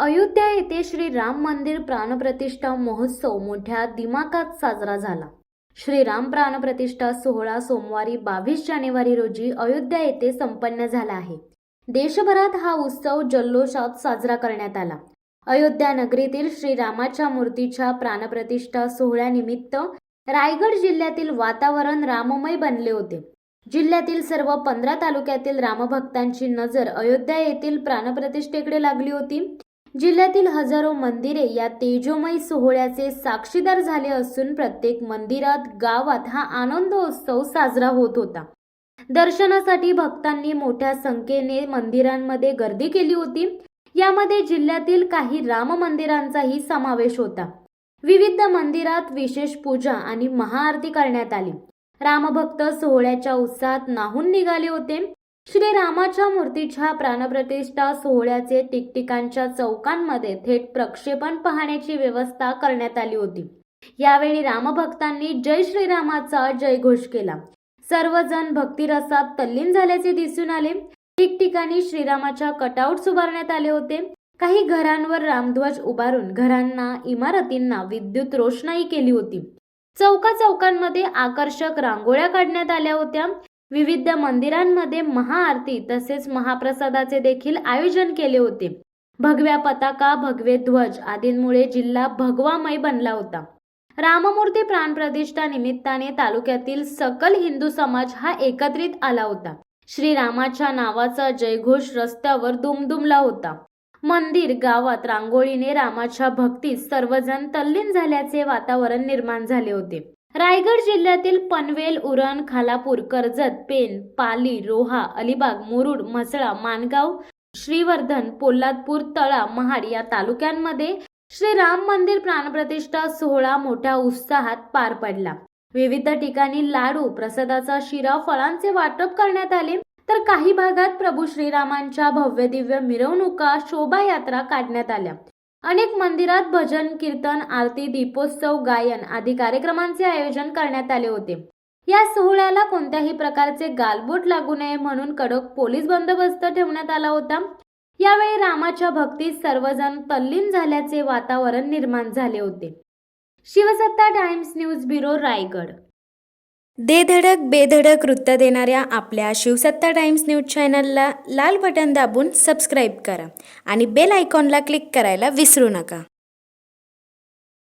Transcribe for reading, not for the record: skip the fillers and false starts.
अयोध्या येथे श्री राम मंदिर प्राणप्रतिष्ठा महोत्सव मोठ्या दिमाखात साजरा झाला। श्री राम प्राणप्रतिष्ठा सोहळा सोमवारी 22 जानेवारी रोजी अयोध्या येथे संपन्न झाला आहे। देशभरात हा उत्सव जल्लोषात साजरा करण्यात आला। अयोध्या नगरीतील श्रीरामाच्या मूर्तीच्या प्राणप्रतिष्ठा सोहळ्यानिमित्त रायगड जिल्ह्यातील वातावरण राममय बनले होते। जिल्ह्यातील सर्व 15 तालुक्यातील रामभक्तांची नजर अयोध्या येथील प्राणप्रतिष्ठेकडे लागली होती। जिल्ह्यातील हजारो मंदिरे या तेजोमय सोहळ्याचे साक्षीदार झाले असून प्रत्येक मंदिरात गावात हा आनंदोत्सव साजरा होत होता। दर्शनासाठी भक्तांनी मोठ्या संख्येने मंदिरांमध्ये गर्दी केली होती। यामध्ये जिल्ह्यातील काही राम मंदिरांचाही समावेश होता। विविध मंदिरात विशेष पूजा आणि महाआरती करण्यात आली। रामभक्त सोहळ्याच्या उत्साहात न्हाऊन निघाले होते। श्रीरामाच्या मूर्तीच्या प्राणप्रतिष्ठा सोहळ्याचे ठिकठिकाणच्या चौकांमध्ये थेट प्रक्षेपण पाहण्याची व्यवस्था करण्यात आली होती। यावेळी रामभक्तांनी जय श्रीरामाचा जयघोष केला। सर्वजण भक्तिरसात तल्लीन झाल्याचे दिसून आले। ठिकठिकाणी श्रीरामाच्या कटआउट्स उभारण्यात आले होते। काही घरांवर रामध्वज उभारून घरांना, इमारतींना विद्युत रोषणाई केली होती। चौकांमध्ये आकर्षक रांगोळ्या काढण्यात आल्या होत्या। विविध मंदिरांमध्ये महाआरती तसेच महाप्रसादाचे देखील आयोजन केले होते। भगव्या पताका, भगवे ध्वज आदींमुळे जिल्हा भगवामय बनला होता। राममूर्ती प्राणप्रतिष्ठा निमित्ताने तालुक्यातील सकल हिंदू समाज हा एकत्रित आला होता। श्रीरामाच्या नावाचा जयघोष रस्त्यावर दुमदुमला होता। मंदिर, गावात रांगोळीने रामाच्या भक्तीत सर्वजण तल्लीन झाल्याचे वातावरण निर्माण झाले होते। रायगड जिल्ह्यातील पनवेल, उरण, खालापूर, कर्जत, पेण, पाली, रोहा, अलिबाग, मुरुड, म्हसळा, माणगाव, श्रीवर्धन, पोलादपूर, तळा, महाड या तालुक्यांमध्ये श्री राम मंदिर प्राणप्रतिष्ठा सोहळा मोठ्या उत्साहात पार पडला। विविध ठिकाणी लाडू, प्रसादाचा शिरा, फळांचे वाटप करण्यात आले, तर काही भागात प्रभू श्रीरामांच्या भव्य दिव्य मिरवणुका, शोभायात्रा काढण्यात आल्या। अनेक मंदिरात भजन, कीर्तन, आरती, दीपोत्सव, गायन आदी कार्यक्रमांचे आयोजन करण्यात आले होते। या सोहळ्याला कोणत्याही प्रकारचे गालबोट लागू नये म्हणून कडक पोलीस बंदोबस्त ठेवण्यात आला होता। यावेळी रामाच्या भक्तीत सर्वजण तल्लीन झाल्याचे वातावरण निर्माण झाले होते। शिवसत्ता टाइम्स न्यूज ब्युरो, रायगड। दे धडक बेधडक वृत्त देणाऱ्या आपल्या शिवसत्ता टाइम्स न्यूज चॅनलला लाल बटन दाबून सबस्क्राईब करा आणि बेल आयकॉनला क्लिक करायला विसरू नका।